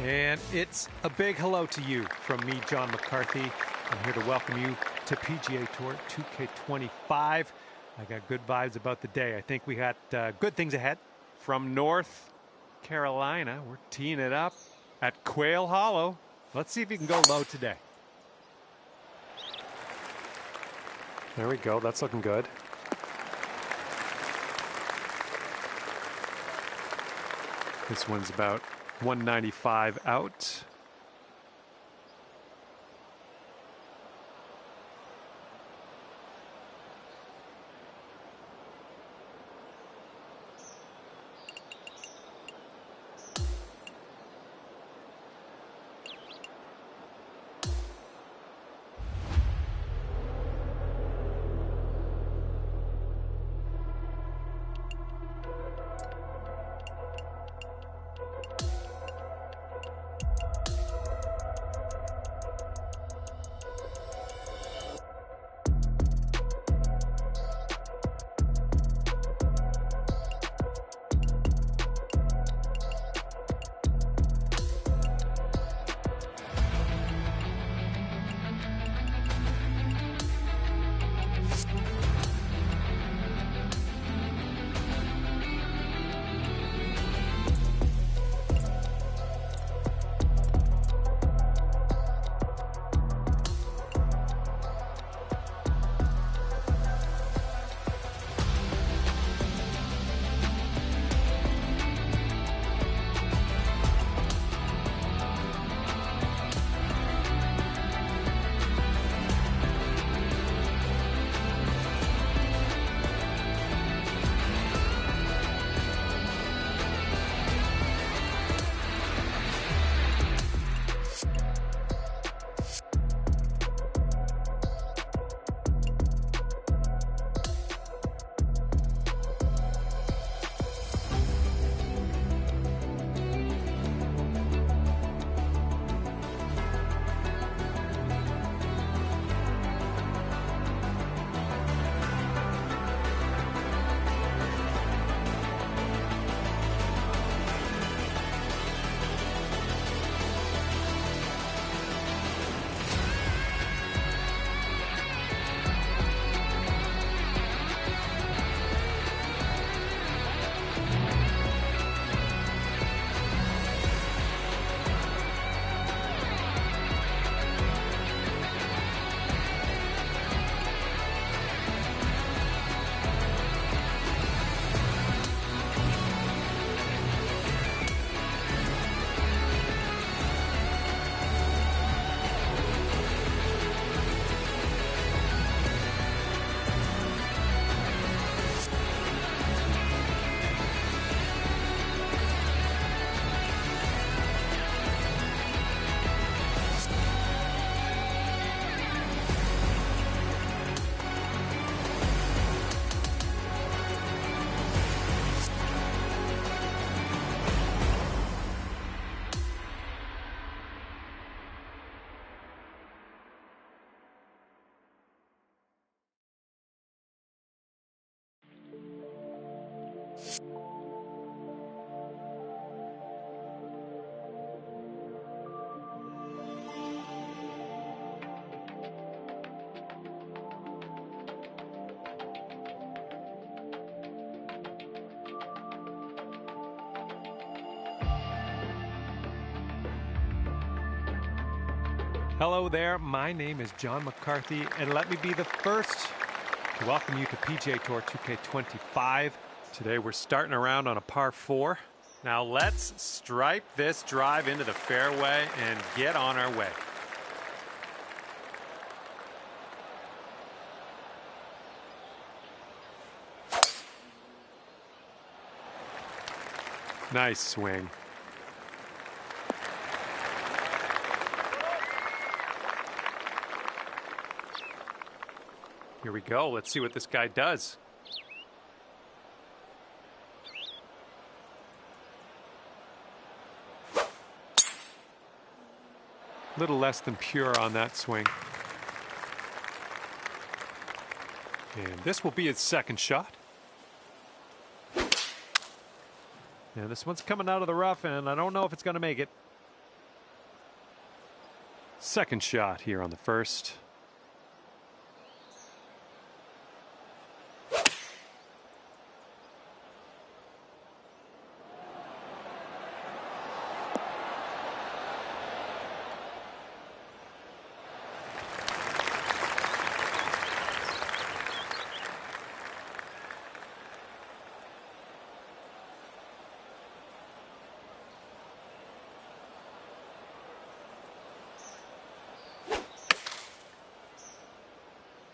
And it's a big hello to you from me, John McCarthy. I'm here to welcome you to PGA Tour 2K25. I got good vibes about the day. I think we got good things ahead. From North Carolina, we're teeing it up at Quail Hollow. Let's see if you can go low today. There we go. That's looking good. This one's about 195 out. Hello there, my name is John McCarthy, and let me be the first to welcome you to PGA Tour 2K25. Today we're starting around on a par 4. Now let's stripe this drive into the fairway and get on our way. Nice swing. Here we go. Let's see what this guy does. Little less than pure on that swing. And this will be his second shot. And this one's coming out of the rough, and I don't know if it's going to make it. Second shot here on the first.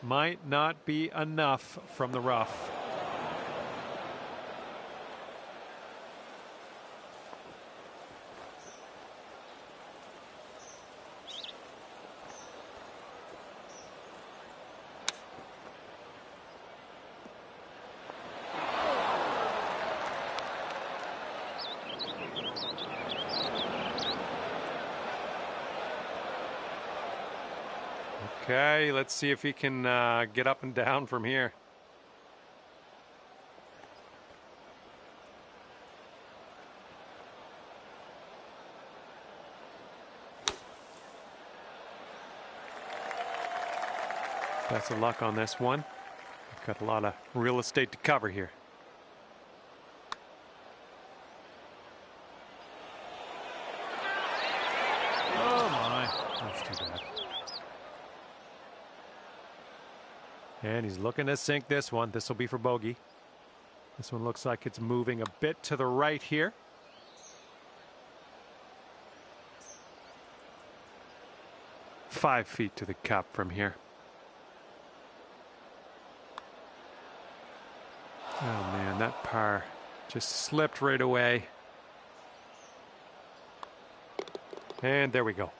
Might not be enough from the rough. Okay, let's see if he can get up and down from here. Best of luck on this one. We've got a lot of real estate to cover here. Oh my, that's too bad. And he's looking to sink this one. This will be for bogey. This one looks like it's moving a bit to the right here. $5 to the cup from here. Oh man, that par just slipped right away. And there we go.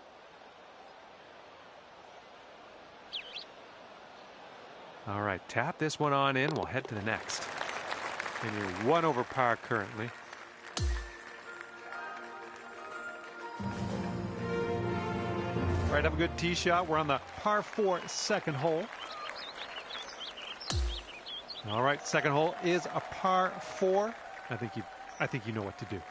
All right, tap this one on in. We'll head to the next. And you're 1 over par currently. All right, have a good tee shot. We're on the par 4 second hole. All right, second hole is a par 4. I think you know what to do.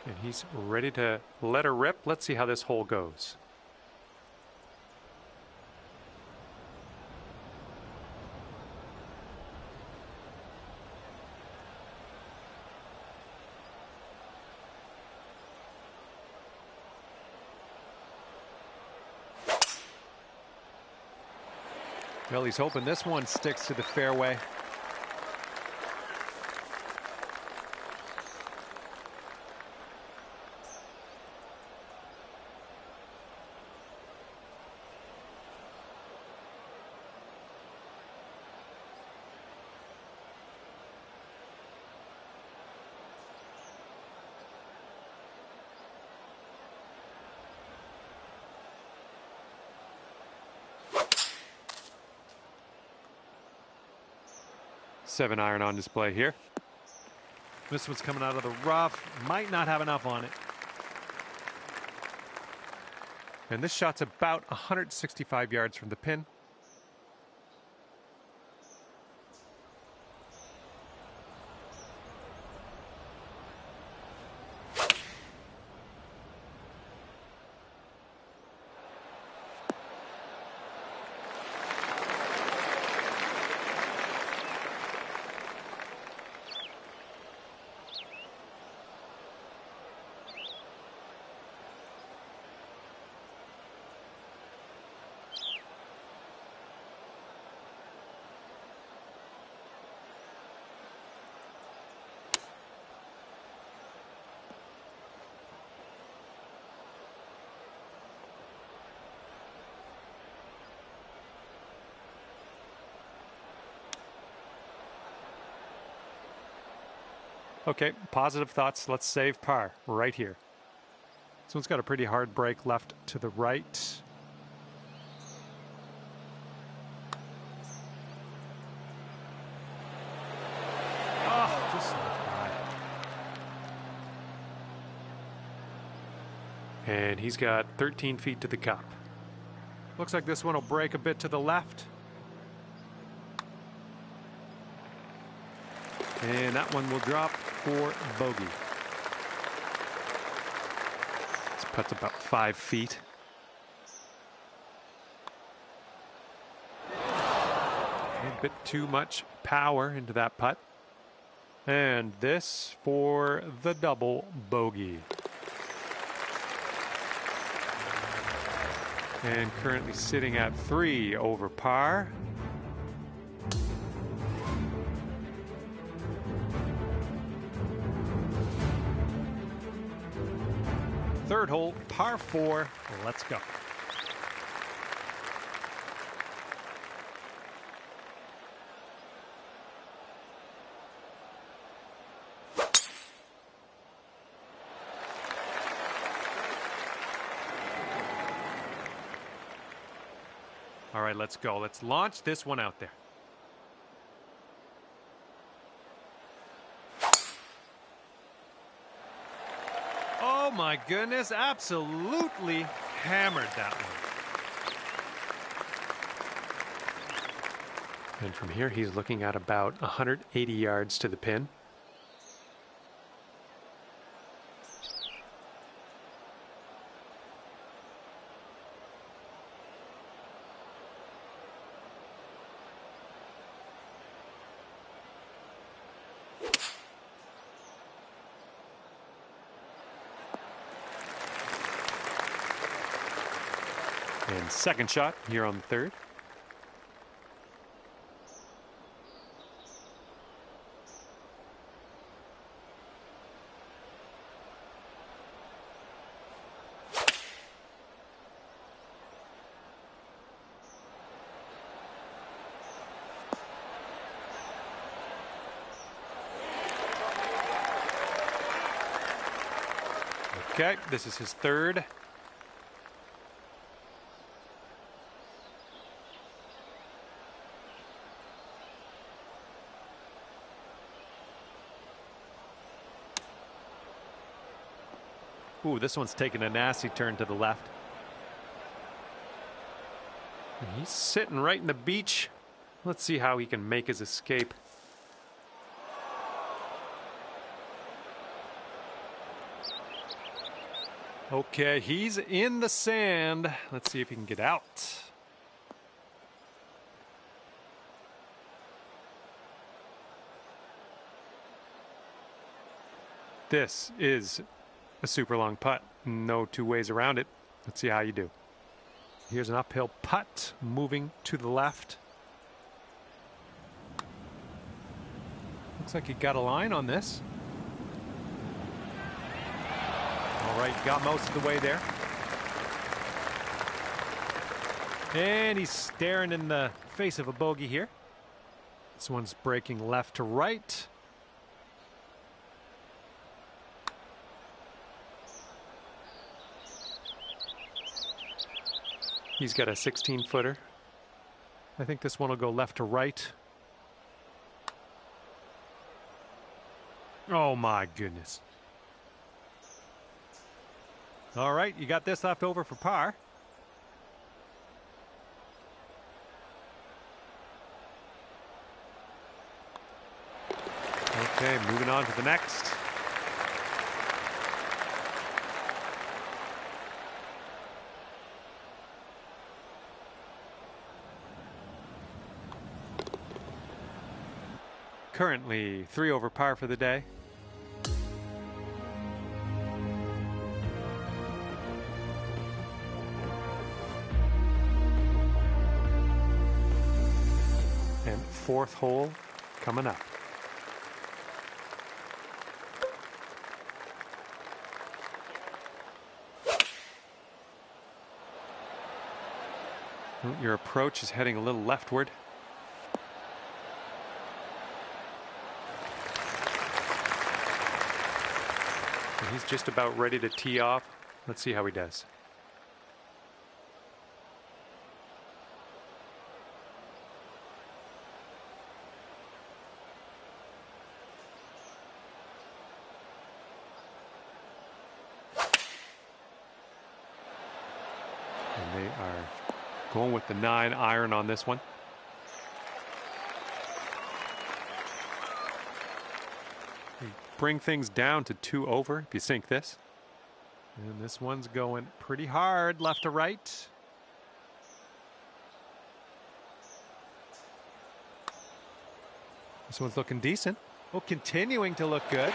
And he's ready to let her rip. Let's see how this hole goes. Well, he's hoping this one sticks to the fairway. Seven iron on display here. This one's coming out of the rough. Might not have enough on it. And this shot's about 165 yards from the pin. Okay, positive thoughts. Let's save par right here. This one's got a pretty hard break left to the right. And he's got 13 feet to the cup. Looks like this one will break a bit to the left. And that one will drop for bogey. This putt's about 5 feet. A bit too much power into that putt. And this for the double bogey. And currently sitting at 3 over par. Third hole, par 4. Let's go. All right, let's go. Let's launch this one out there. Oh my goodness, absolutely hammered that one. And from here, he's looking at about 180 yards to the pin. And second shot here on the third. Okay, this is his third. Ooh, this one's taking a nasty turn to the left. He's sitting right in the beach. Let's see how he can make his escape. Okay, he's in the sand. Let's see if he can get out. This is a super long putt. No two ways around it. Let's see how you do. Here's an uphill putt moving to the left. Looks like he got a line on this. All right, got most of the way there. And he's staring in the face of a bogey here. This one's breaking left to right. He's got a 16-footer. I think this one will go left to right. Oh my goodness. All right, you got this left over for par. Okay, moving on to the next. Currently 3 over par for the day. And fourth hole coming up. Your approach is heading a little leftward. And he's just about ready to tee off. Let's see how he does. They are going with the 9 iron on this one. You bring things down to 2 over if you sink this. And this one's going pretty hard left to right. This one's looking decent. Oh, continuing to look good.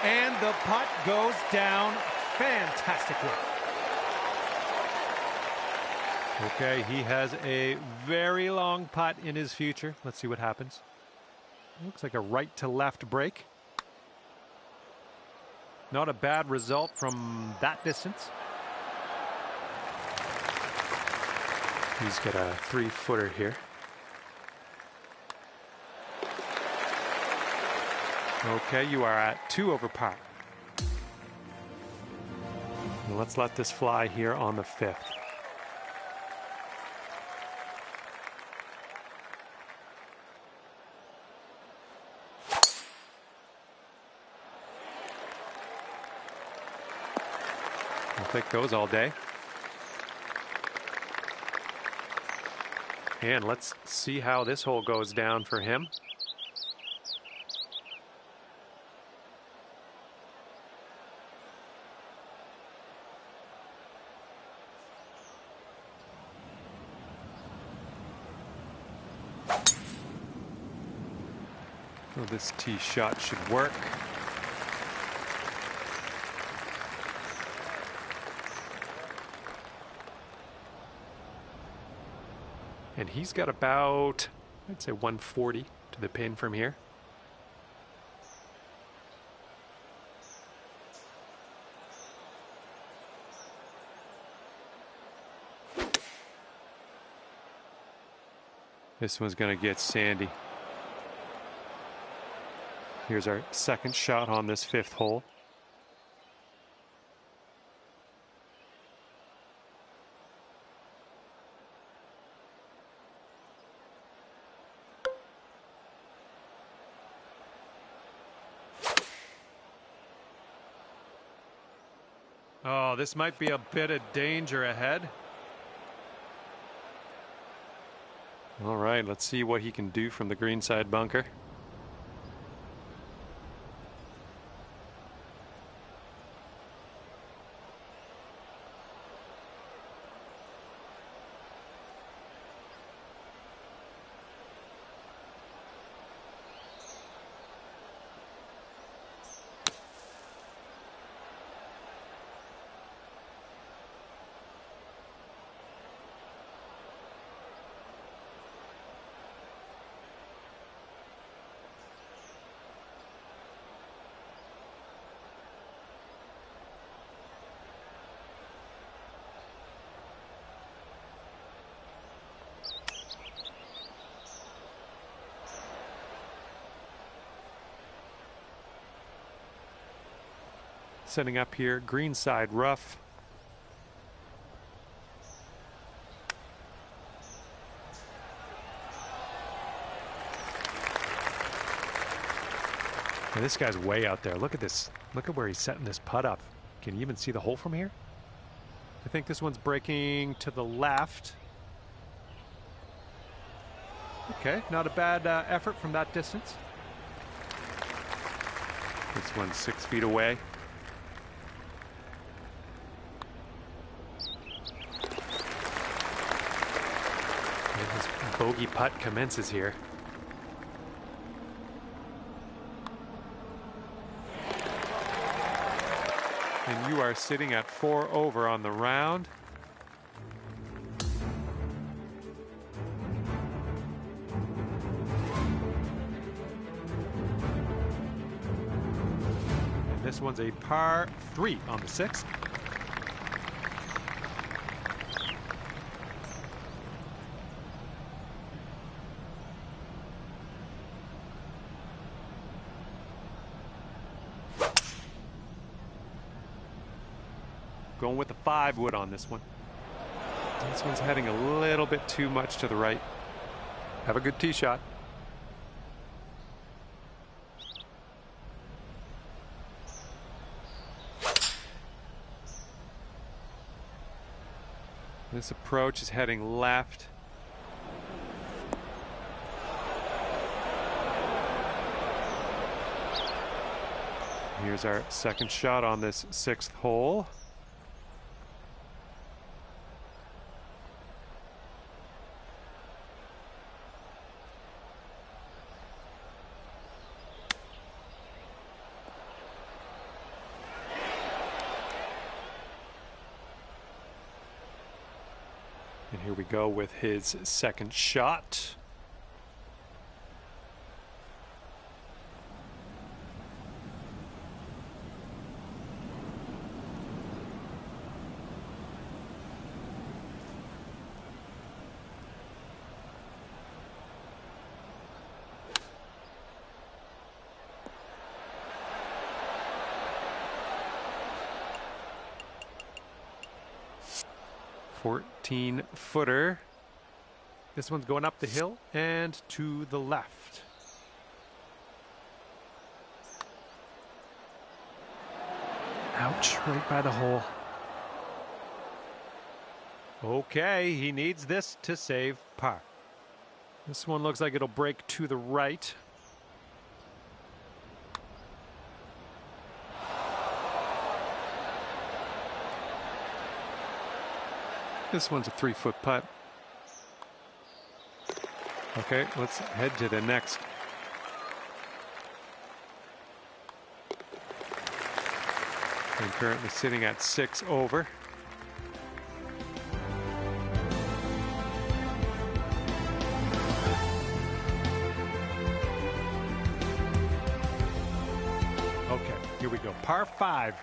And the putt goes down fantastically. Okay, he has a very long putt in his future. Let's see what happens. Looks like a right to left break. Not a bad result from that distance. He's got a 3-footer here. Okay, you are at 2 over par. And let's let this fly here on the 5th. I'll take those all day. And let's see how this hole goes down for him. So this tee shot should work. And he's got about, I'd say 140 to the pin from here. This one's going to get sandy. Here's our second shot on this 5th hole. Oh, this might be a bit of danger ahead. All right, let's see what he can do from the greenside bunker. Setting up here, greenside rough. And this guy's way out there. Look at this. Look at where he's setting this putt up. Can you even see the hole from here? I think this one's breaking to the left. Okay, not a bad effort from that distance. This one's 6 feet away. His bogey putt commences here. And you are sitting at 4 over on the round. And this one's a par 3 on the 6th. Going with the 5 wood on this one. This one's heading a little bit too much to the right. Have a good tee shot. This approach is heading left. Here's our second shot on this 6th hole. And here we go with his second shot. Footer. This one's going up the hill and to the left. Ouch, right by the hole. Okay, he needs this to save par. This one looks like it'll break to the right. This one's a 3-foot putt. Okay, let's head to the next. I'm currently sitting at 6 over. Okay, here we go. Par 5.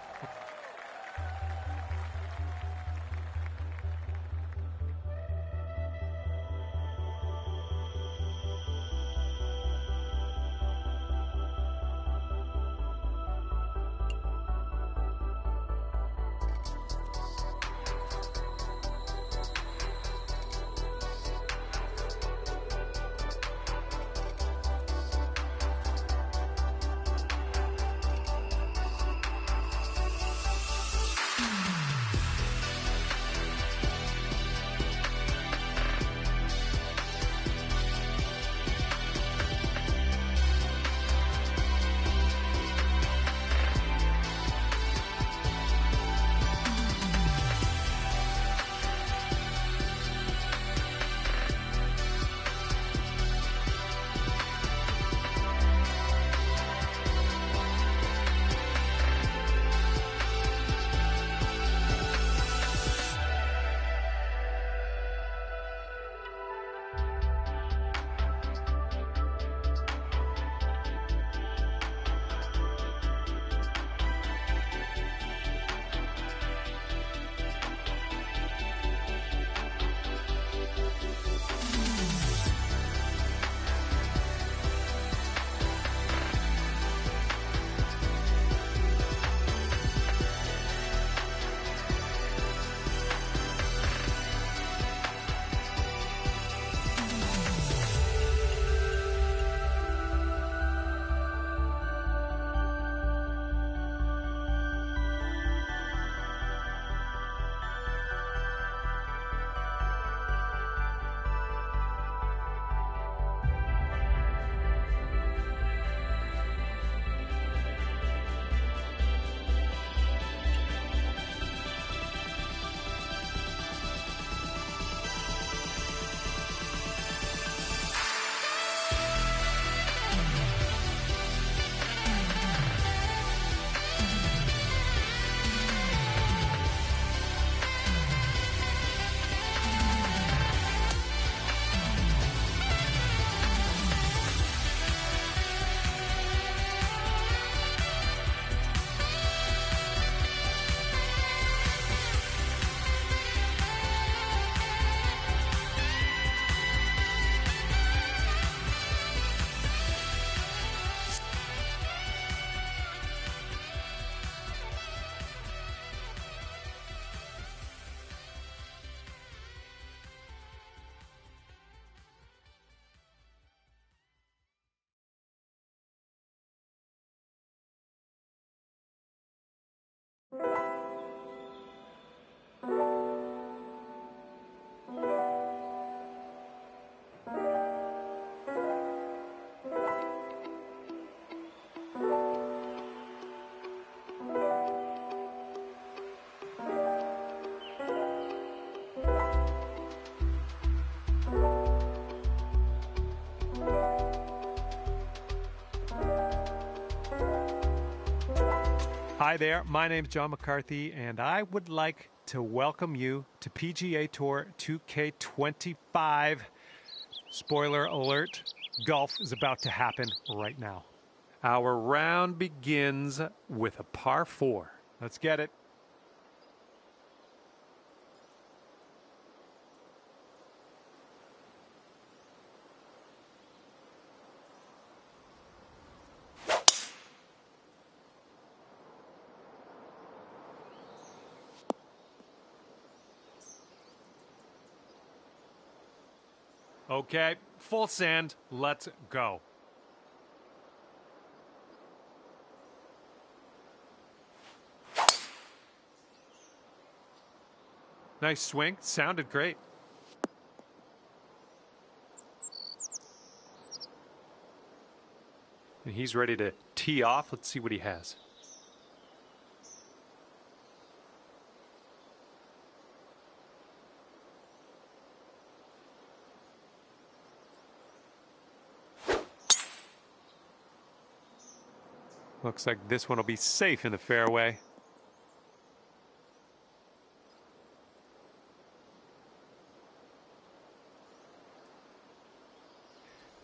Hi there, my name's John McCarthy, and I would like to welcome you to PGA Tour 2K25. Spoiler alert, golf is about to happen right now. Our round begins with a par 4. Let's get it. Okay, full sand, let's go. Nice swing, sounded great. And he's ready to tee off. Let's see what he has. Looks like this one will be safe in the fairway.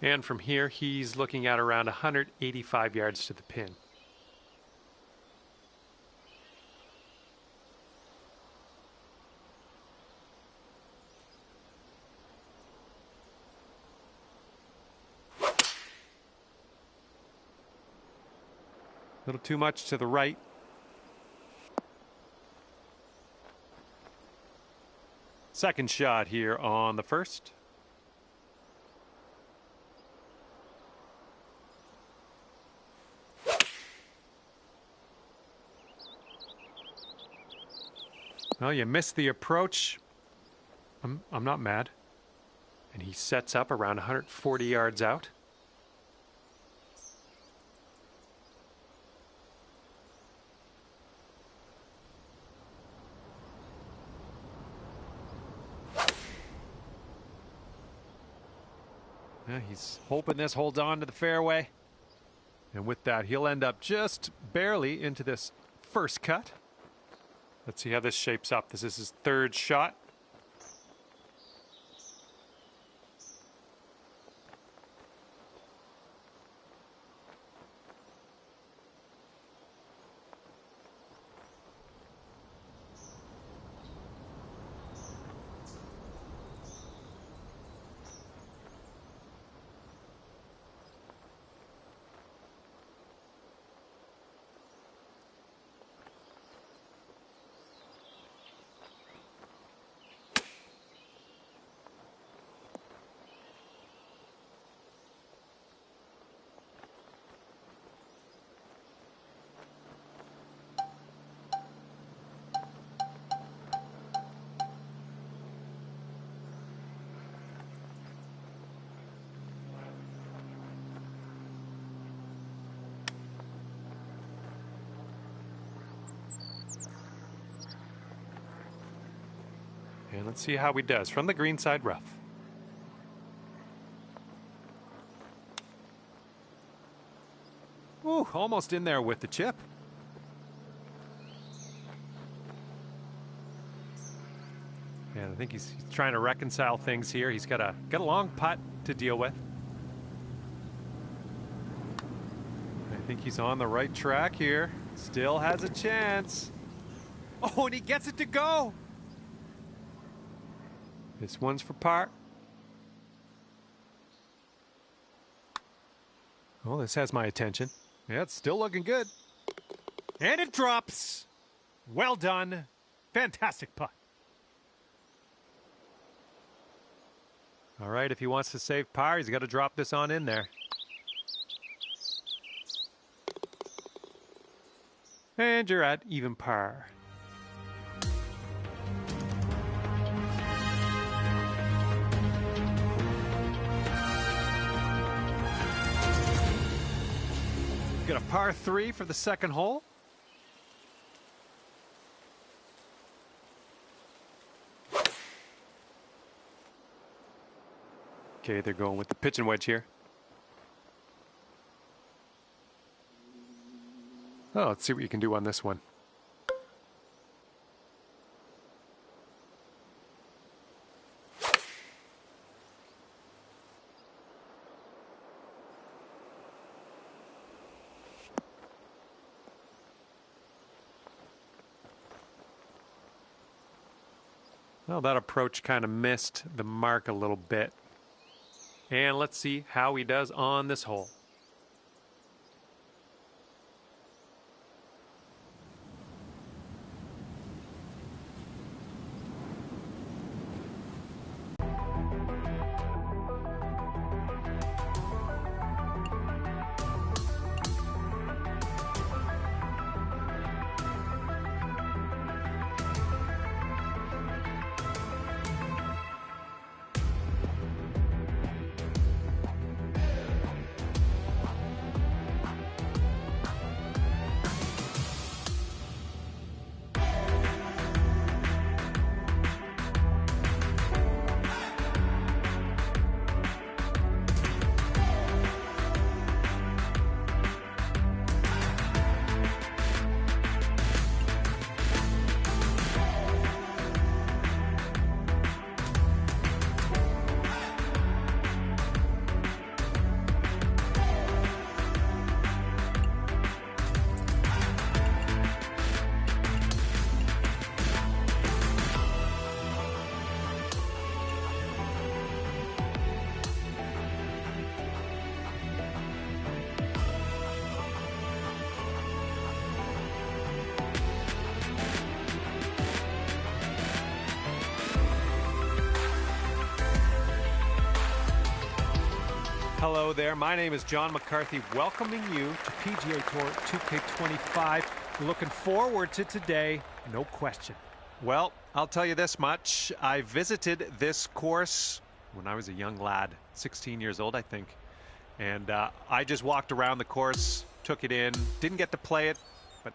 And from here, he's looking at around 185 yards to the pin. A little too much to the right. Second shot here on the first. Well, you missed the approach. I'm not mad. And he sets up around 140 yards out. Yeah, he's hoping this holds on to the fairway. And with that, he'll end up just barely into this first cut. Let's see how this shapes up. This is his third shot. And let's see how he does from the green side rough. Ooh, almost in there with the chip. And I think he's trying to reconcile things here. He's got a long putt to deal with. I think he's on the right track here. Still has a chance. Oh, and he gets it to go. This one's for par. Oh, this has my attention. Yeah, it's still looking good. And it drops. Well done. Fantastic putt. All right, if he wants to save par, he's got to drop this on in there. And you're at even par. Got a par 3 for the second hole. Okay, they're going with the pitching wedge here. Oh, let's see what you can do on this one. Well, that approach kind of missed the mark a little bit. And let's see how he does on this hole. Hello there, my name is John McCarthy, welcoming you to PGA Tour 2K25. Looking forward to today, no question. Well, I'll tell you this much. I visited this course when I was a young lad, 16 years old, I think. And I just walked around the course, took it in, didn't get to play it, but...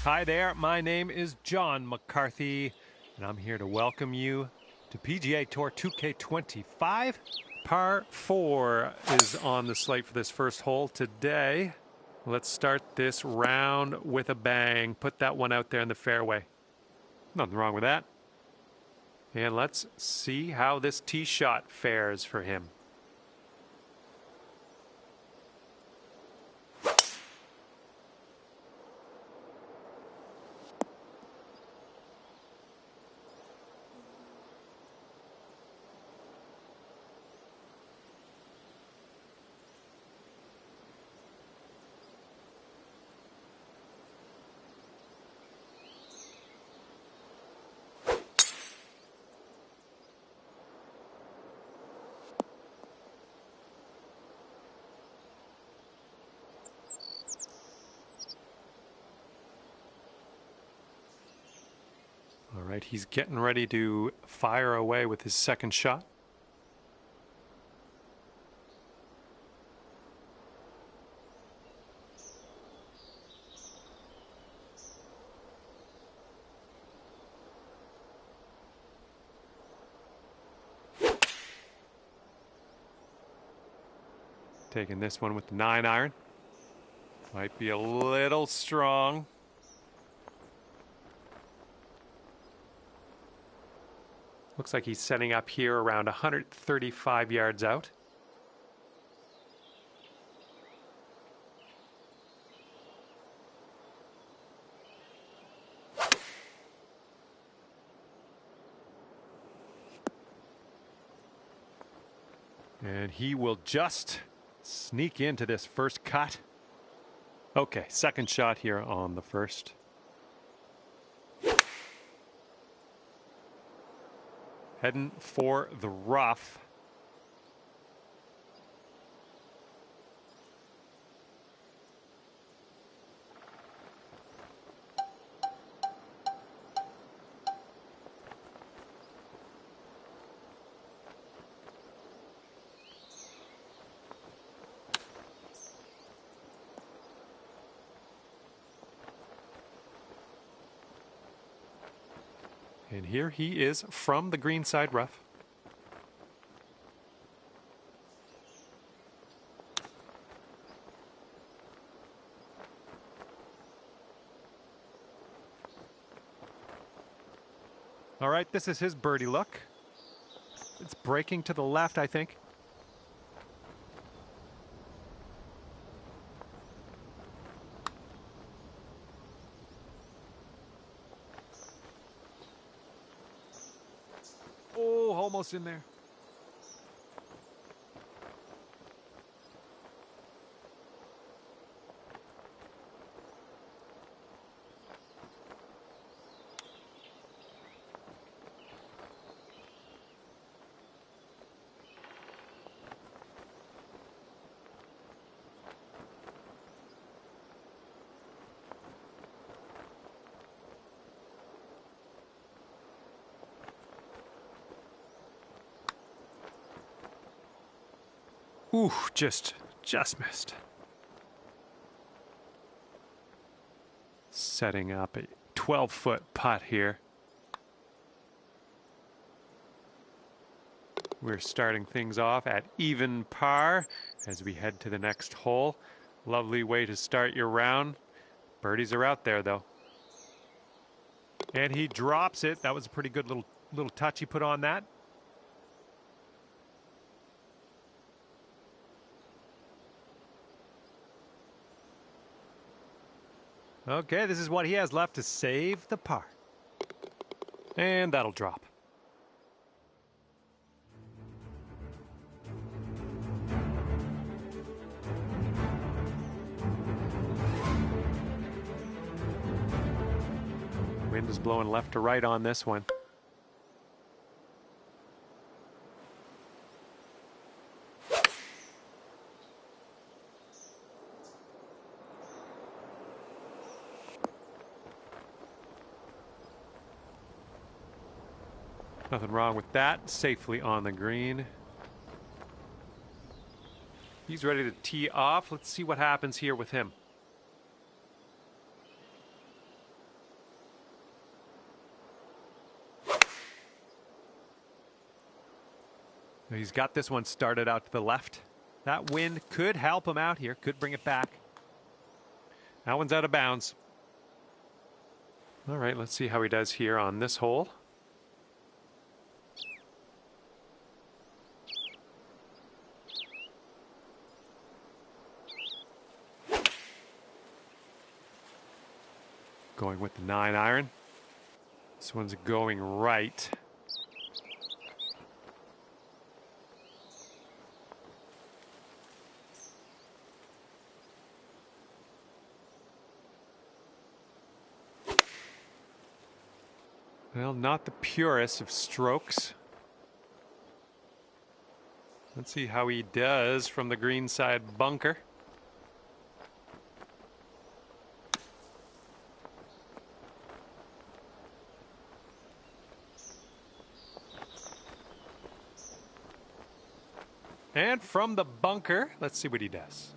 Hi there, my name is John McCarthy, and I'm here to welcome you to PGA Tour 2K25. Par 4 is on the slate for this first hole today. Let's start this round with a bang. Put that one out there in the fairway. Nothing wrong with that. And let's see how this tee shot fares for him. All right, he's getting ready to fire away with his second shot. Taking this one with the 9-iron. Might be a little strong. Looks like he's setting up here around 135 yards out. And he will just sneak into this first cut. Okay, second shot here on the first. Heading for the rough. And here he is from the greenside rough. All right, this is his birdie look. It's breaking to the left, I think. Oh, almost in there. Ooh, just missed. Setting up a 12-foot putt here. We're starting things off at even par as we head to the next hole. Lovely way to start your round. Birdies are out there, though. And he drops it. That was a pretty good little touch he put on that. Okay, this is what he has left to save the par. And that'll drop. Wind is blowing left to right on this one. Nothing wrong with that. Safely on the green. He's ready to tee off. Let's see what happens here with him. He's got this one started out to the left. That wind could help him out here, could bring it back. That one's out of bounds. All right, let's see how he does here on this hole. Going with the 9-iron. This one's going right. Well, not the purest of strokes. Let's see how he does from the green side bunker. And from the bunker, let's see what he does.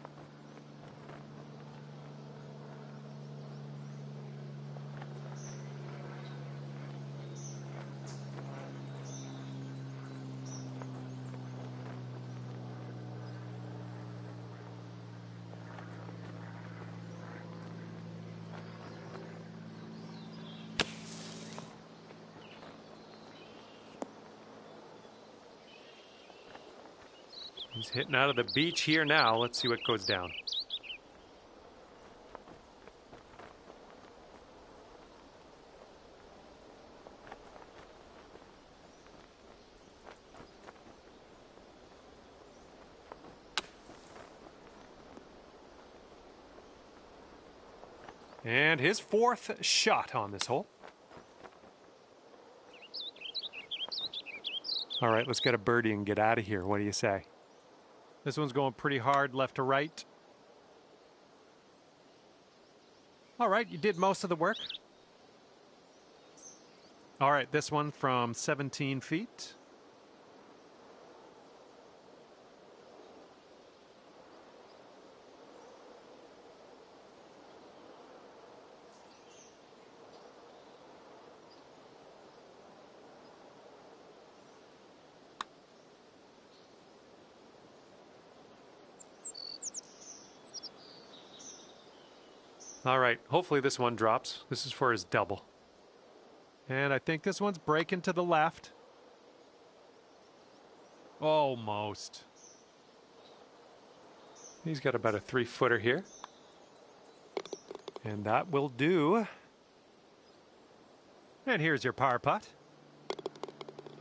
He's hitting out of the beach here now. Let's see what goes down. And his fourth shot on this hole. All right, let's get a birdie and get out of here. What do you say? This one's going pretty hard left to right. All right, you did most of the work. All right, this one from 17 feet. All right, hopefully this one drops. This is for his double. And I think this one's breaking to the left. Almost. He's got about a 3-footer here. And that will do. And here's your par putt.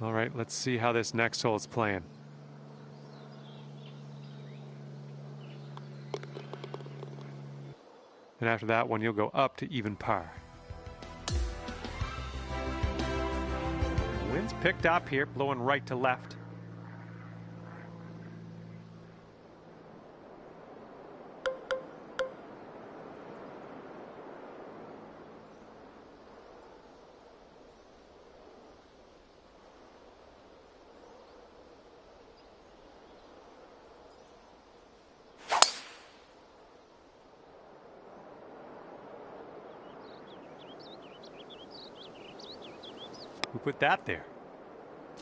All right, let's see how this next hole is playing. And after that one, you'll go up to even par. The wind's picked up here, blowing right to left. Who put that there?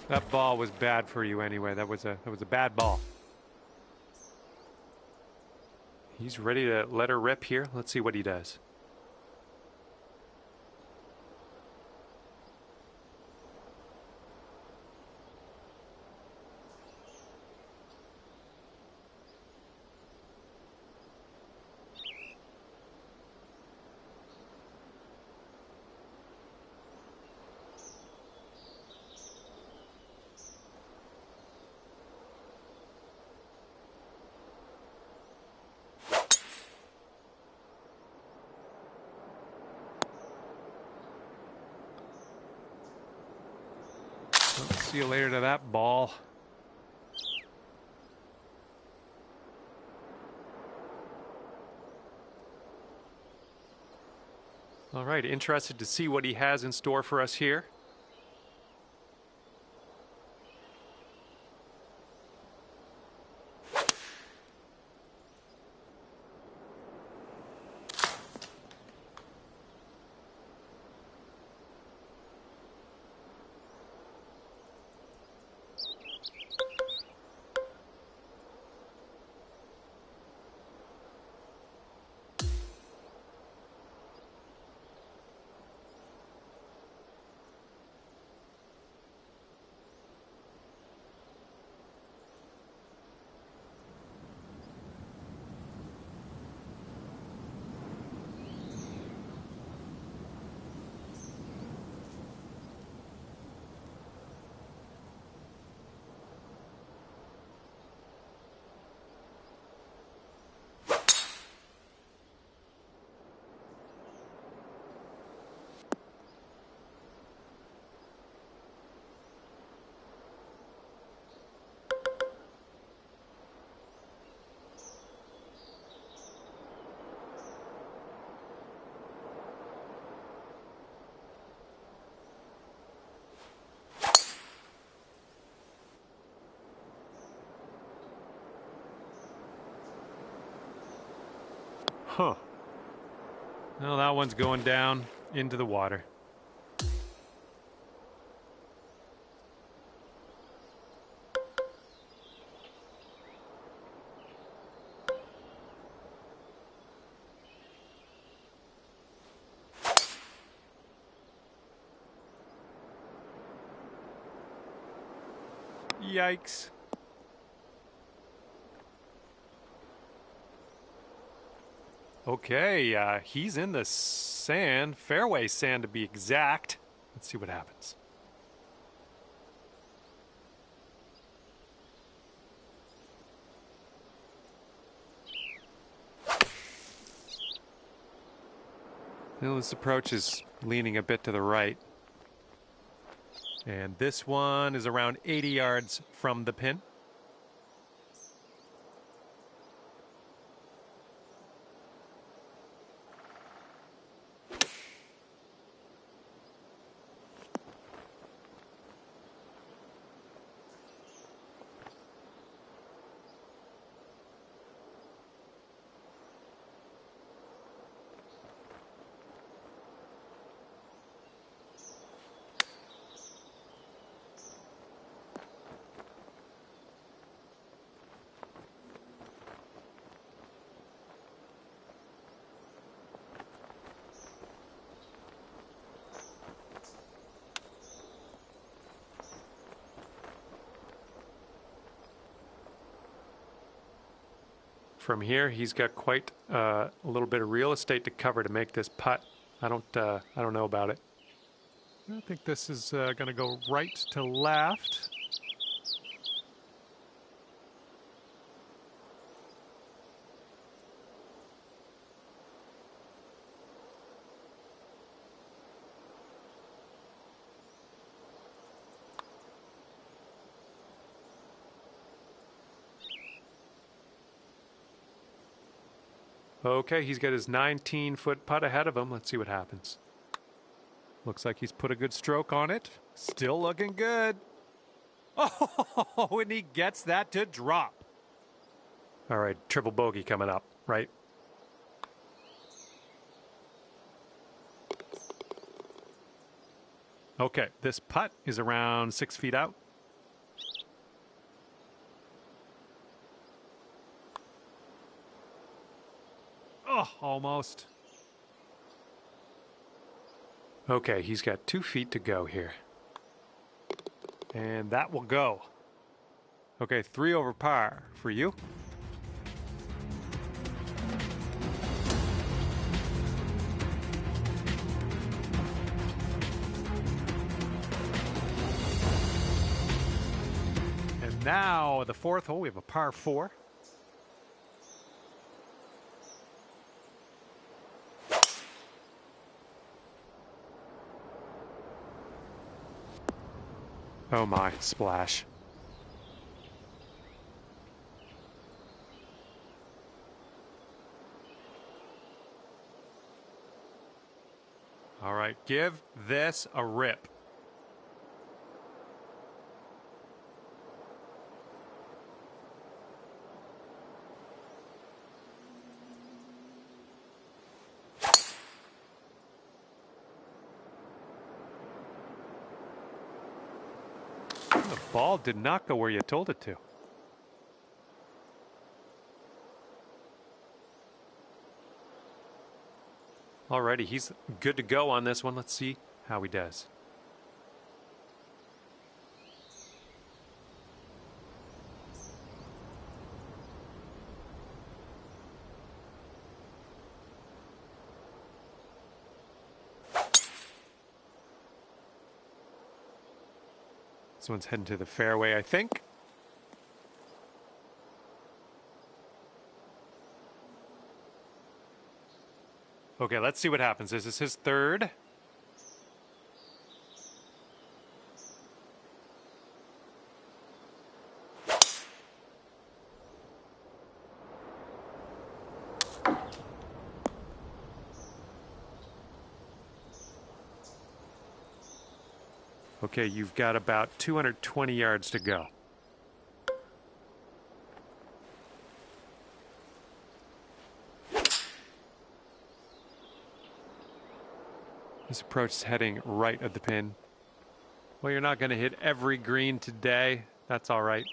That ball was bad for you anyway. That was a bad ball. He's ready to let her rip here. Let's see what he does. See you later to that ball. All right, interested to see what he has in store for us here. Huh. Well, that one's going down into the water. Yikes. Okay, he's in the sand, fairway sand to be exact. Let's see what happens. Well, this approach is leaning a bit to the right. And this one is around 80 yards from the pin. From here, he's got quite a little bit of real estate to cover to make this putt. I don't know about it. I think this is going to go right to left. Okay, he's got his 19-foot putt ahead of him. Let's see what happens. Looks like he's put a good stroke on it. Still looking good. Oh, and he gets that to drop. All right, triple bogey coming up, right? Okay, this putt is around 6 feet out. Oh, almost. Okay, he's got 2 feet to go here. And that will go. Okay, 3 over par for you. And now the 4th hole, we have a par 4. Oh my, splash. All right, give this a rip. The ball did not go where you told it to. Alrighty, he's good to go on this one. Let's see how he does. This one's heading to the fairway, I think. Okay, let's see what happens. This is his 3rd. Okay, you've got about 220 yards to go. This approach is heading right of the pin. Well, you're not going to hit every green today. That's all right.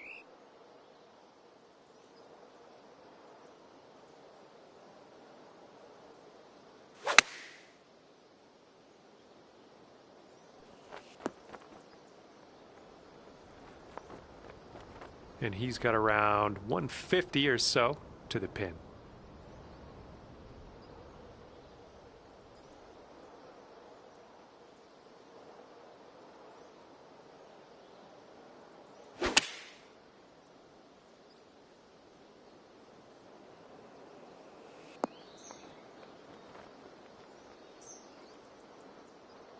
And he's got around 150 or so to the pin.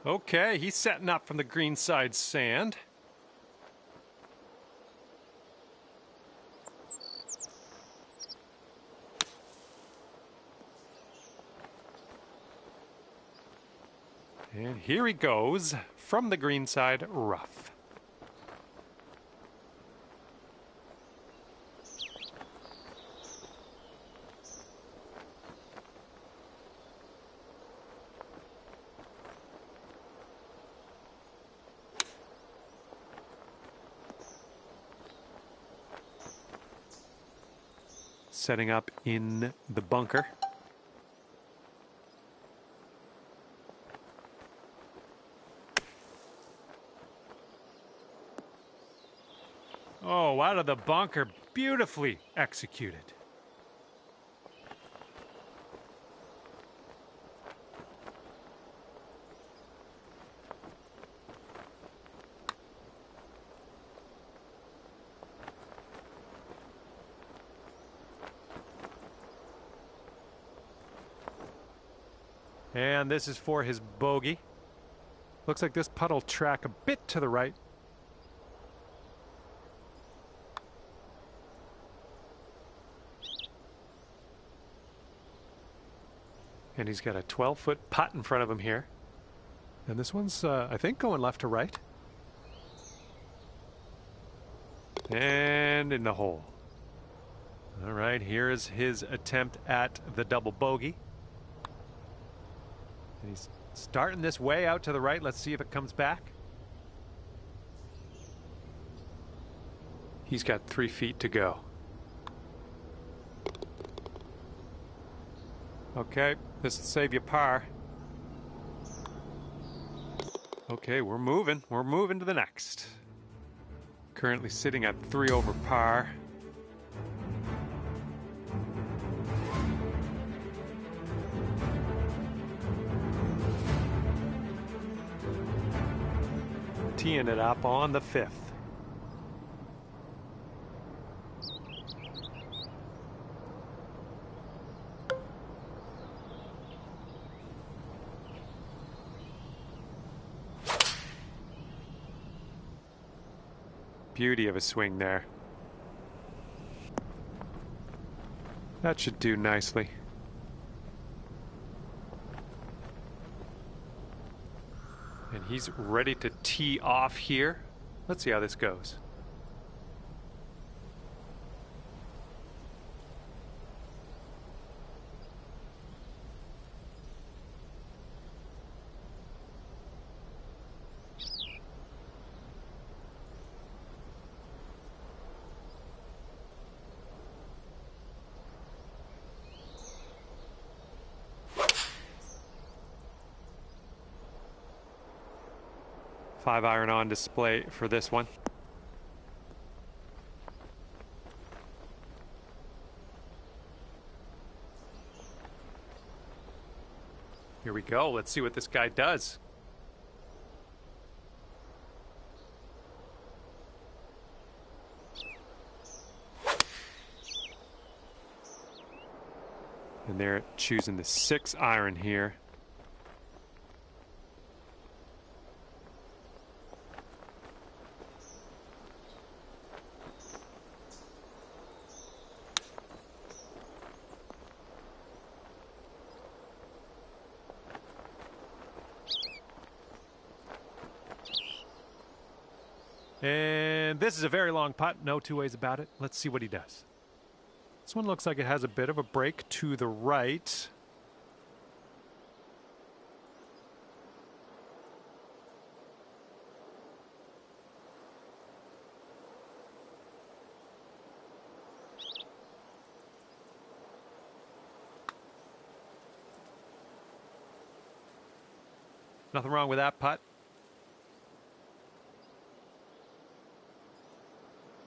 Okay, he's setting up from the green side sand. And here he goes from the green side rough. Setting up in the bunker. Oh, out of the bunker, beautifully executed. And this is for his bogey. Looks like this putt will track a bit to the right. And he's got a 12-foot putt in front of him here. And this one's, I think, going left to right. And in the hole. All right, here is his attempt at the double bogey. And he's starting this way out to the right. Let's see if it comes back. He's got 3 feet to go. Okay, this will save you par. Okay, we're moving. We're moving to the next. Currently sitting at 3 over par. Teeing it up on the 5th. Beauty of a swing there. That should do nicely. And he's ready to tee off here. Let's see how this goes. Five iron on display for this one. Here we go. Let's see what this guy does. And they're choosing the 6 iron here. And this is a very long putt, no two ways about it. Let's see what he does. This one looks like it has a bit of a break to the right. Nothing wrong with that putt.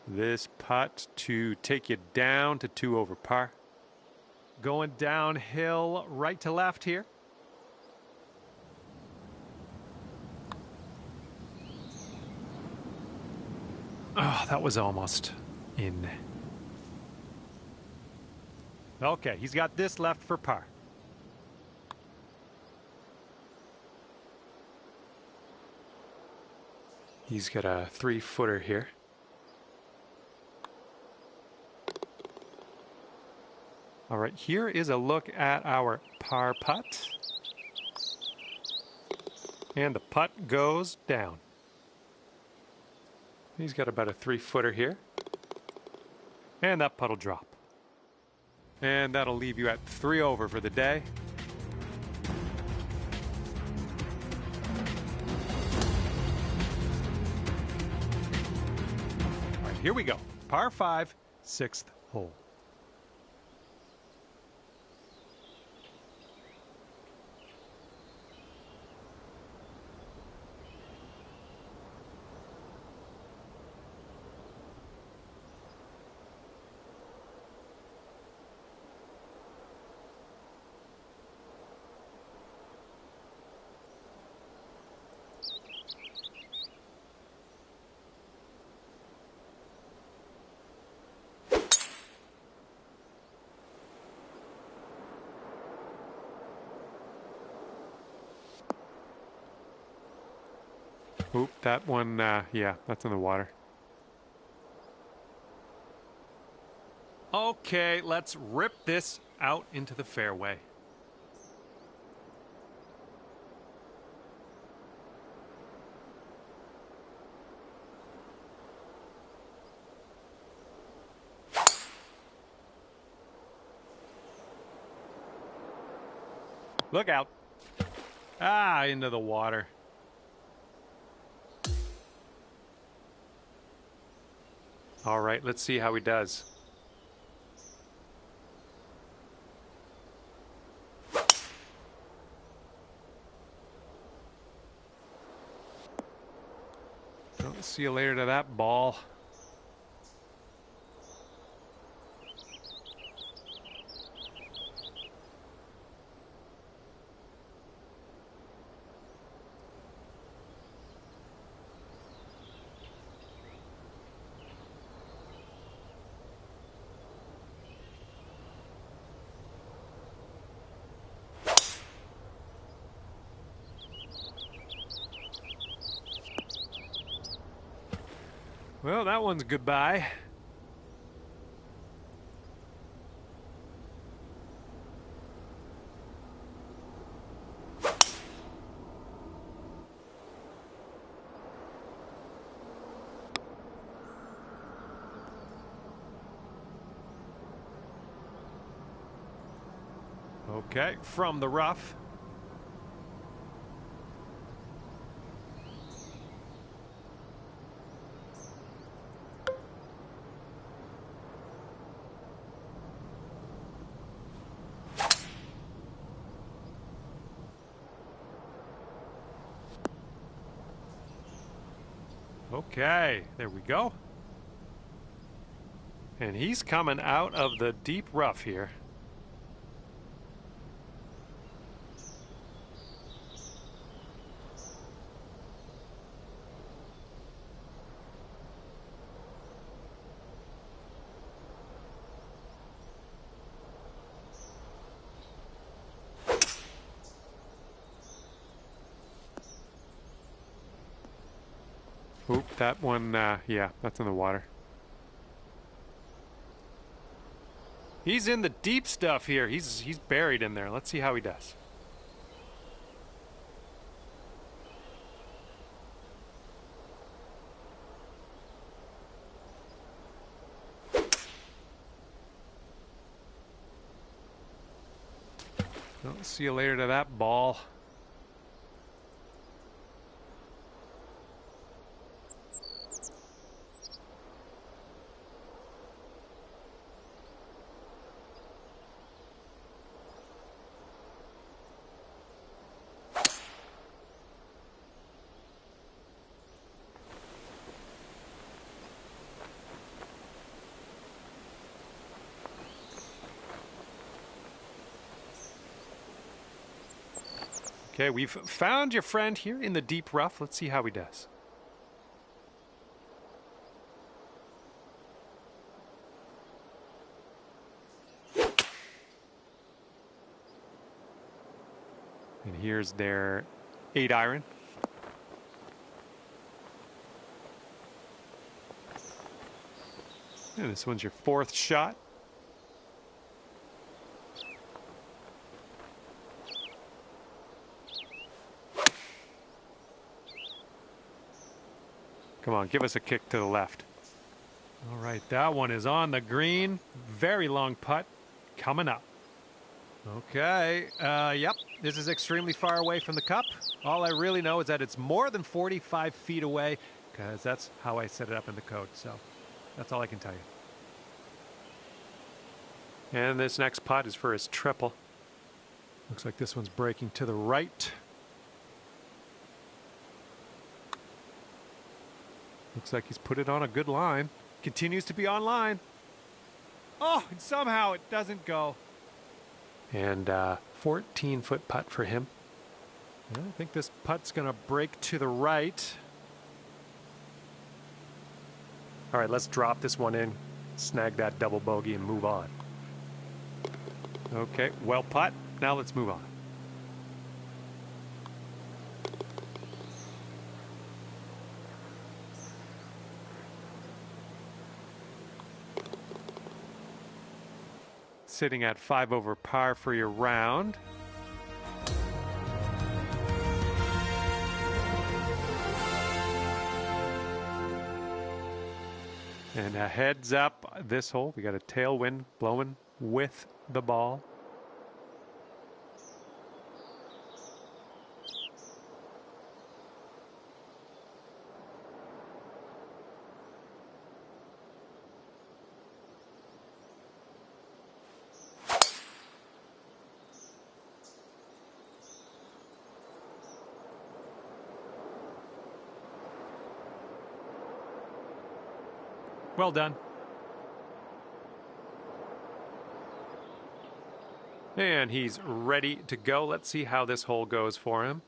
This putt to take you down to 2 over par. Going downhill right to left here. Oh, that was almost in. Okay, he's got this left for par. He's got a 3-footer here. All right, here is a look at our par putt. And the putt goes down. He's got about a 3-footer here. And that putt will drop. And that'll leave you at 3 over for the day. All right, here we go. Par 5, 6th hole. Oop, that one, yeah, that's in the water. Okay, let's rip this out into the fairway. Look out. Ah, into the water. All right, let's see how he does. Well, see you later to that ball. Well, that one's goodbye. Okay, from the rough. Okay, there we go. And he's coming out of the deep rough here. Oop, that one, yeah, that's in the water. He's in the deep stuff here. He's buried in there. Let's see how he does. Well, see you later to that ball. Okay, we've found your friend here in the deep rough. Let's see how he does. And here's their 8-iron. And this one's your 4th shot. Come on, give us a kick to the left. All right, that one is on the green. Very long putt coming up. Okay, yep, this is extremely far away from the cup. All I really know is that it's more than 45 feet away, because that's how I set it up in the code. So that's all I can tell you. And this next putt is for his triple. Looks like this one's breaking to the right. Looks like he's put it on a good line. Continues to be on line. Oh, and somehow it doesn't go. And 14-foot putt for him. I think this putt's going to break to the right. All right, let's drop this one in, snag that double bogey, and move on. Okay, well putt. Now let's move on. Sitting at 5 over par for your round. And a heads up this hole. We got a tailwind blowing with the ball. Well done. And he's ready to go. Let's see how this hole goes for him.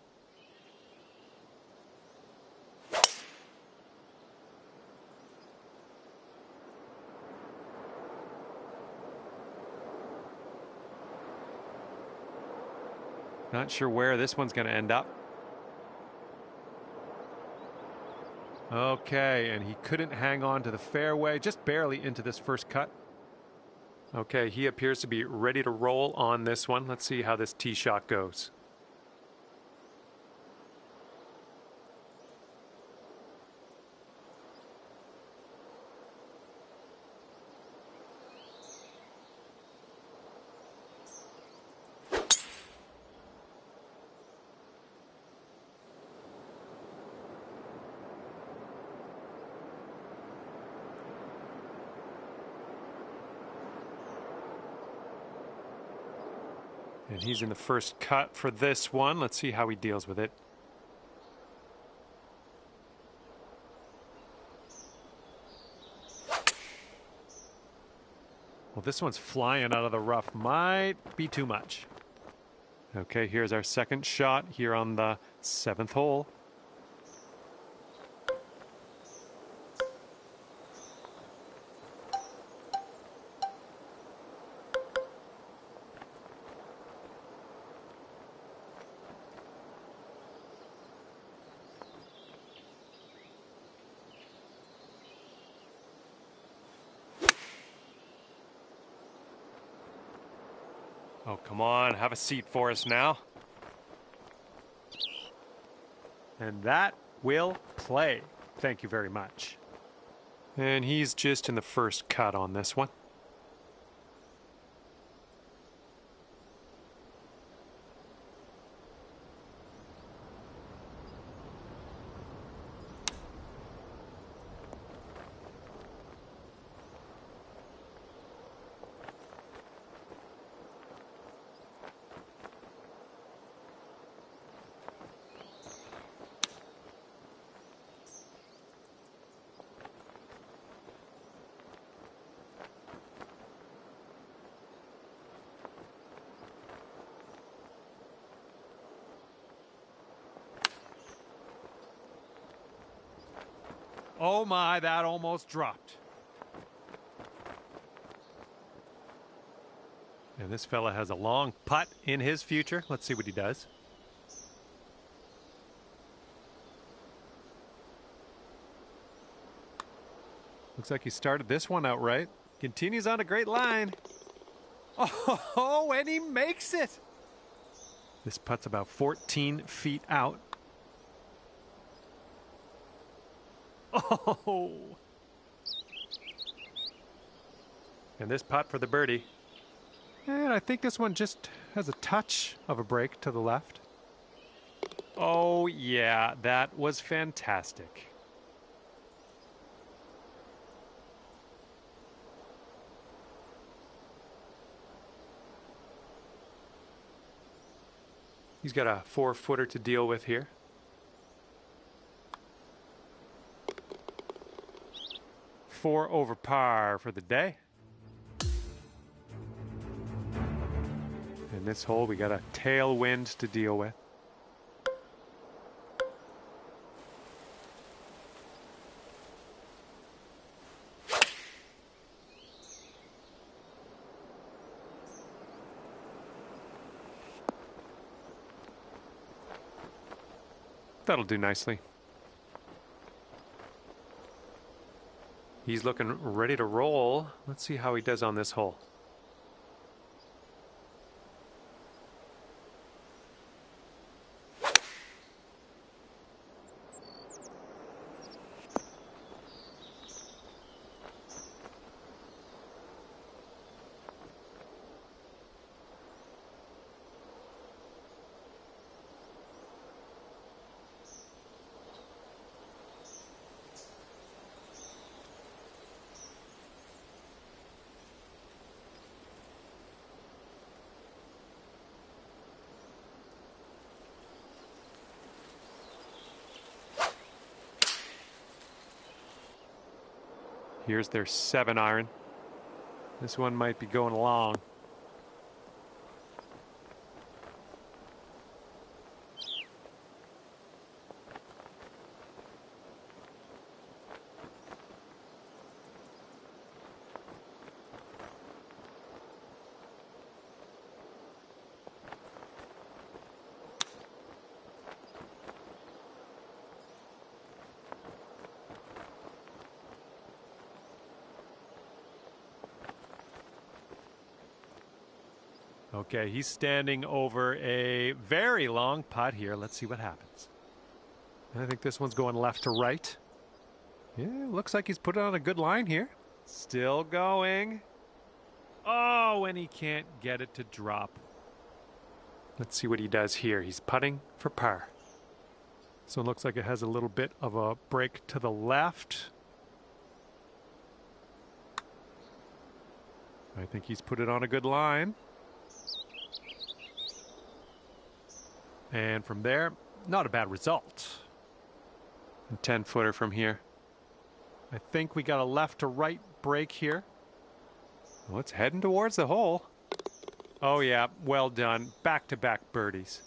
Not sure where this one's going to end up. Okay, and he couldn't hang on to the fairway, just barely into this first cut. Okay, he appears to be ready to roll on this one. Let's see how this tee shot goes. And he's in the first cut for this one. Let's see how he deals with it. Well, this one's flying out of the rough. Might be too much. Okay, here's our second shot here on the 7th hole. Oh, come on, have a seat for us now. And that will play. Thank you very much. And he's just in the first cut on this one. Oh my, that almost dropped. And this fella has a long putt in his future. Let's see what he does. Looks like he started this one out right. Continues on a great line. Oh, and he makes it. This putt's about 14 feet out. Oh. And this putt for the birdie. And I think this one just has a touch of a break to the left. Oh, yeah, that was fantastic. He's got a 4-footer to deal with here. Four over par for the day. In this hole, we got a tailwind to deal with. That'll do nicely. He's looking ready to roll. Let's see how he does on this hole. Here's their 7-iron. This one might be going long. Okay, he's standing over a very long putt here. Let's see what happens. I think this one's going left to right. Yeah, looks like he's put on a good line here. Still going. Oh, and he can't get it to drop. Let's see what he does here. He's putting for par. So it looks like it has a little bit of a break to the left. I think he's put it on a good line. And from there, not a bad result. A 10-footer from here. I think we got a left to right break here. Well, it's heading towards the hole. Oh yeah, well done. Back-to-back birdies.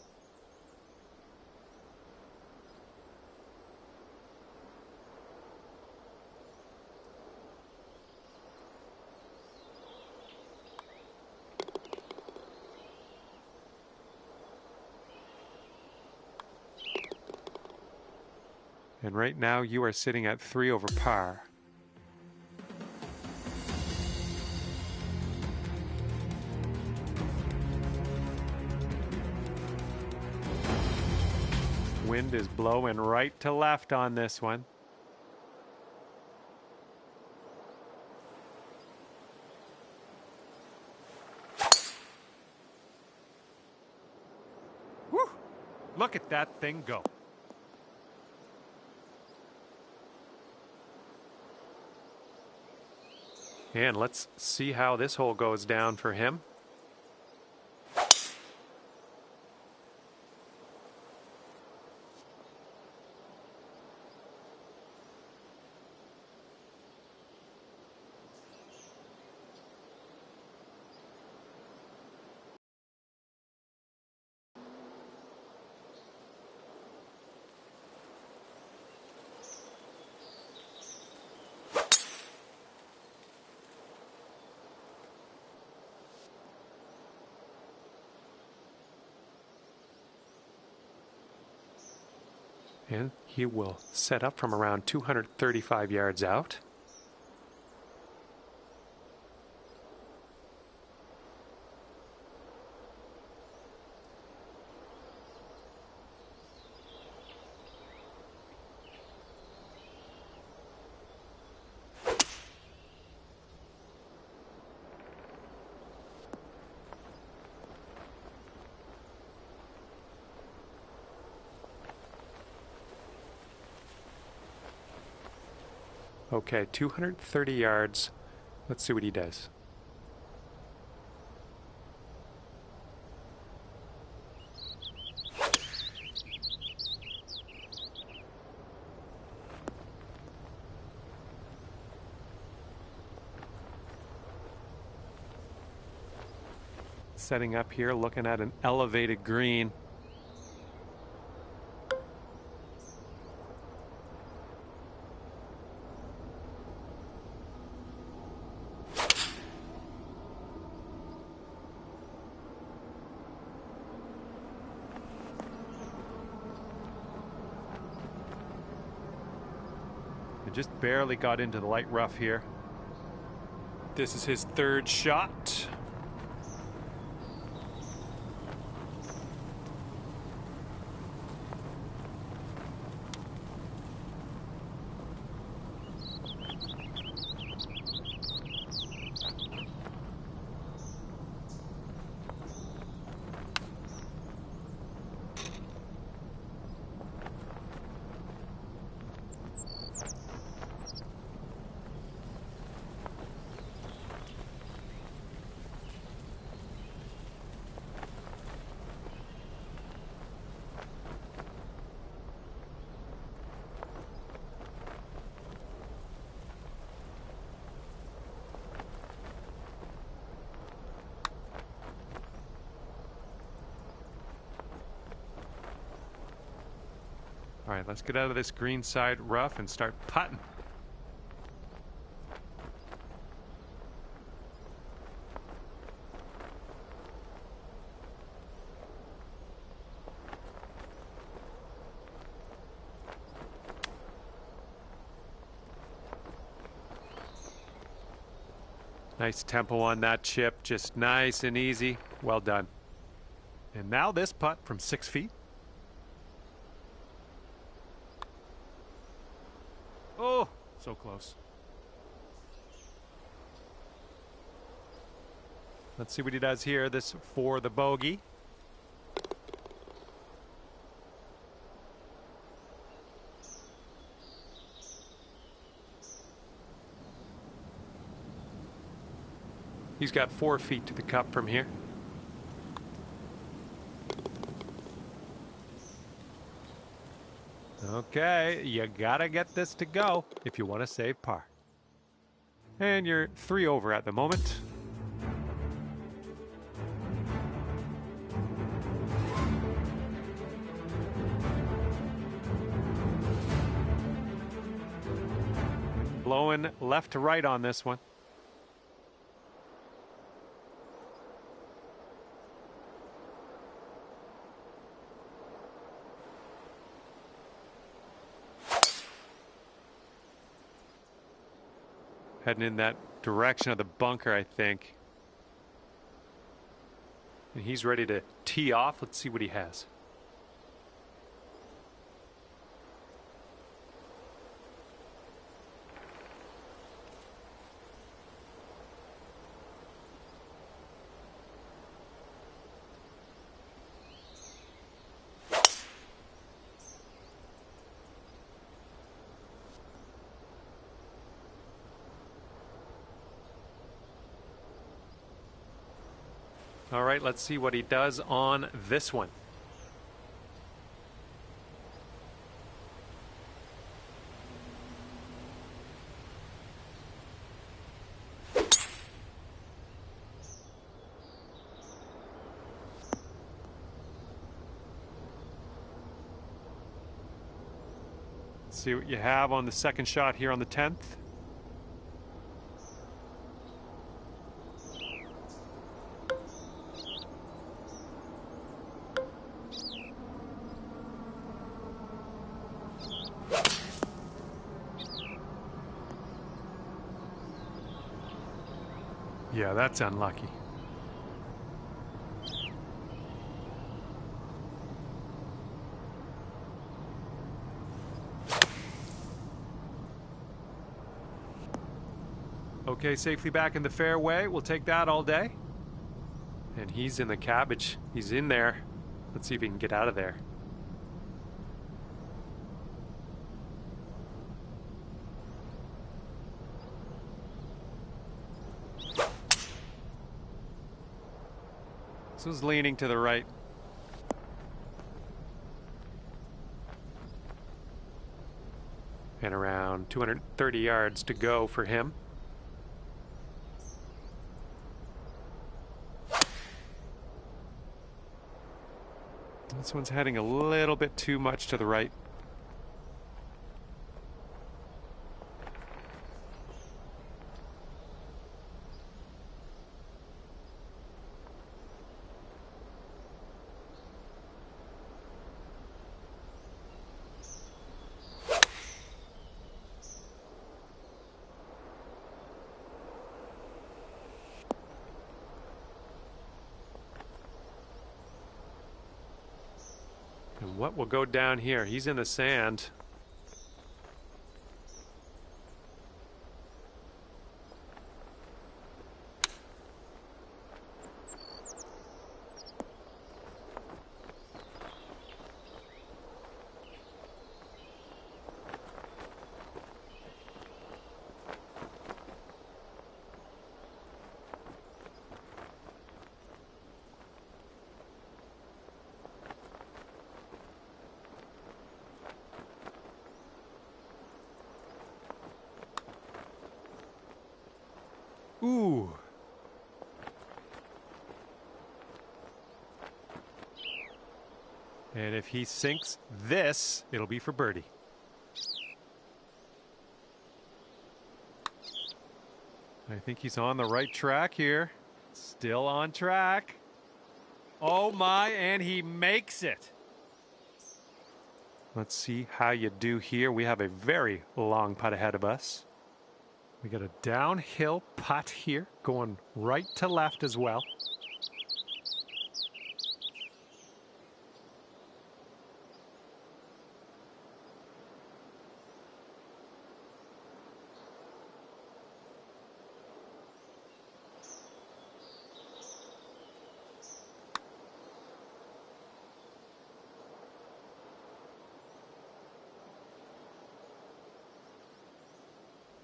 And right now you are sitting at 3 over par. Wind is blowing right to left on this one. Whew! Look at that thing go. And let's see how this hole goes down for him. And he will set up from around 235 yards out. Okay, 230 yards. Let's see what he does. Setting up here, looking at an elevated green. Just barely got into the light rough here. This is his third shot. All right, let's get out of this green side rough and start putting. Nice tempo on that chip, just nice and easy. Well done. And now this putt from 6 feet. Oh, so close. Let's see what he does here. This for the bogey. He's got 4 feet to the cup from here. Okay, you gotta get this to go if you want to save par. And you're 3 over at the moment. Blowing left to right on this one. Heading in that direction of the bunker, I think. And he's ready to tee off. Let's see what he has. All right, let's see what he does on this one. Let's see what you have on the second shot here on the 10th. Yeah, that's unlucky. Okay, safely back in the fairway. We'll take that all day. And he's in the cabbage. He's in there. Let's see if he can get out of there. This was leaning to the right. And around 230 yards to go for him. This one's heading a little bit too much to the right. And what will go down here? He's in the sand. Ooh. And if he sinks this, it'll be for birdie. I think he's on the right track here. Still on track. Oh my, and he makes it. Let's see how you do here. We have a very long putt ahead of us. We got a downhill putt here, going right to left as well.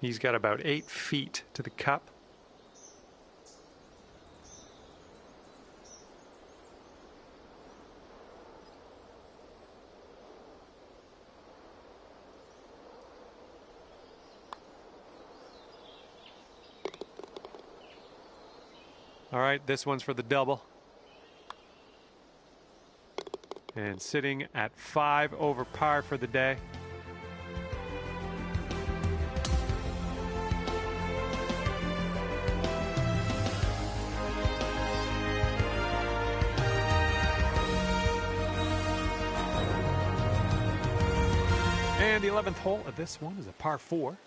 He's got about 8 feet to the cup. All right, this one's for the double. And sitting at 5 over par for the day. And the 11th hole of this one is a par 4.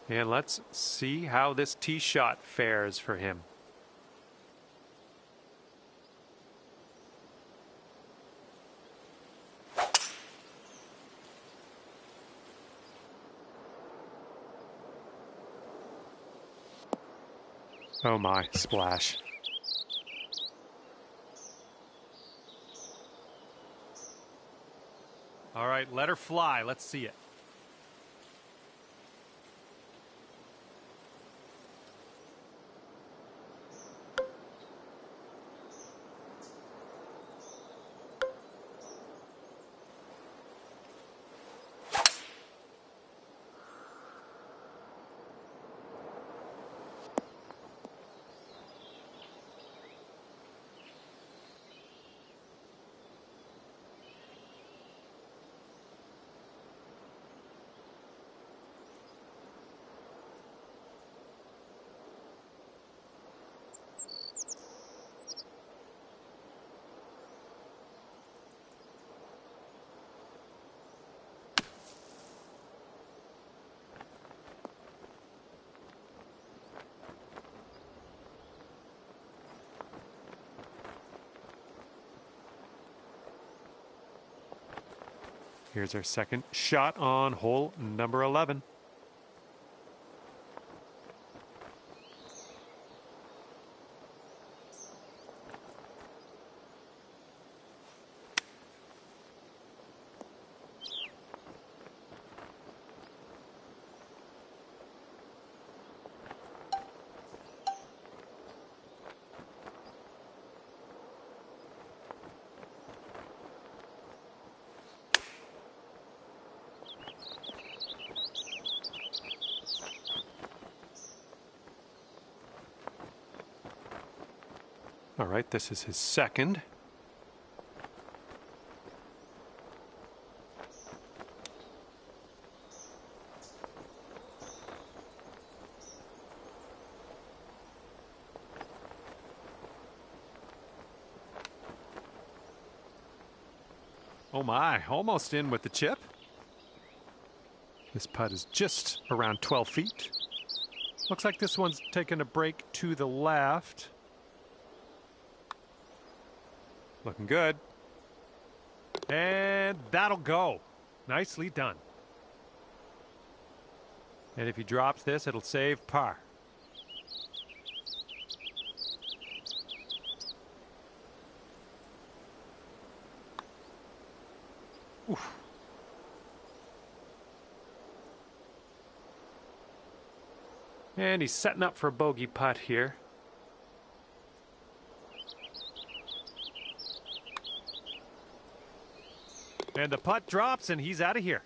And let's see how this tee shot fares for him. Oh my, splash. All right, let her fly. Let's see it. Here's our second shot on hole number 11. All right, this is his second. Oh my, almost in with the chip. This putt is just around 12 feet. Looks like this one's taking a break to the left. Looking good. And that'll go. Nicely done. And if he drops this, it'll save par. Oof. And he's setting up for a bogey putt here. And the putt drops, and he's out of here.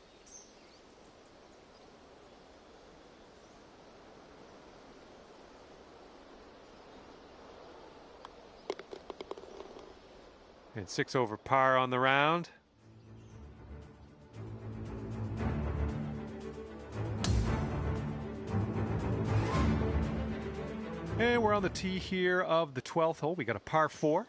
And 6 over par on the round. And we're on the tee here of the 12th hole. We got a par 4.